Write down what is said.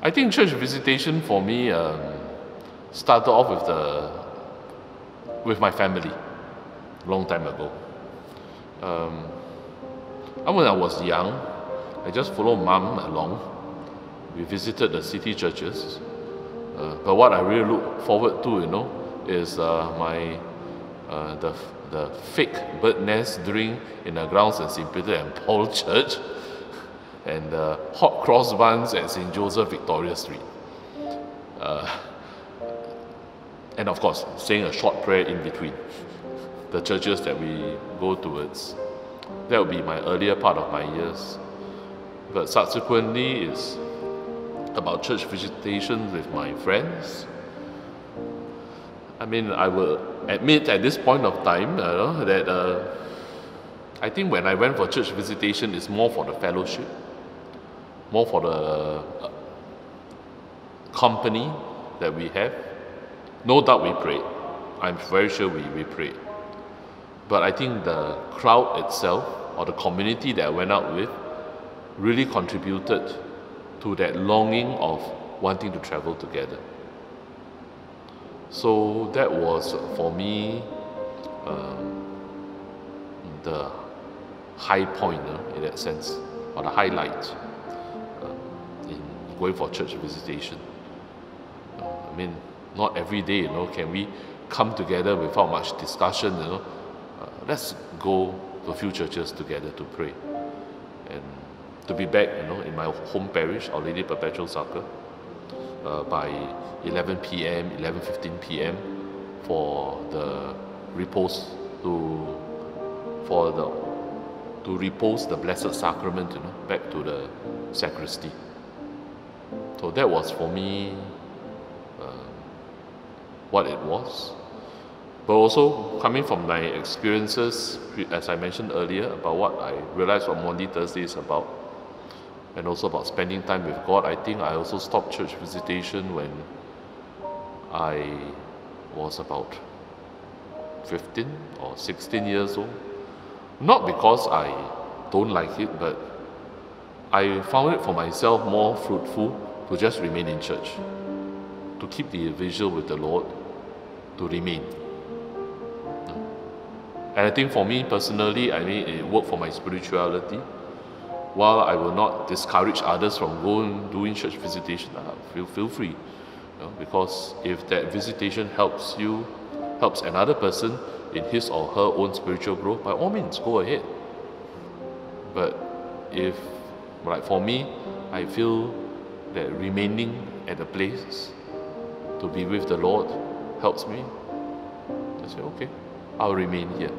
I think church visitation for me started off with my family, long time ago. When I was young, I just followed mom along. We visited the city churches. But what I really look forward to, is the fake bird nest during in the grounds at St. Peter and Paul Church, and the hot cross buns at St. Joseph Victoria Street. And of course, saying a short prayer in between the churches that we go towards. That would be my earlier part of my years. But subsequently, it's about church visitation with my friends. I mean, I will admit at this point of time that I think when I went for church visitation, it's more for the fellowship, more for the company that we have. No doubt we prayed. I'm very sure we prayed. But I think the crowd itself, or the community that I went out with, really contributed to that longing of wanting to travel together. So that was for me the high point in that sense, or the highlight in going for church visitation. I mean, not every day, can we come together without much discussion, let's go to a few churches together to pray. And to be back, in my home parish, Our Lady Perpetual Succor, by 11 p.m., 11:15 p.m. for the repose to repose the Blessed Sacrament, back to the sacristy. So that was for me what it was. But also coming from my experiences, as I mentioned earlier, about what I realized what Maundy Thursday is about, and also about spending time with God, I think I also stopped church visitation when I was about 15 or 16 years old. Not because I don't like it, but I found it for myself more fruitful to just remain in church, to keep the vigil with the Lord, to remain. And I think for me personally, it worked for my spirituality. While I will not discourage others from doing church visitation, feel free, because if that visitation helps another person in his or her own spiritual growth, by all means, go ahead. But if, like for me, I feel that remaining at a place to be with the Lord helps me, I say, okay, I'll remain here.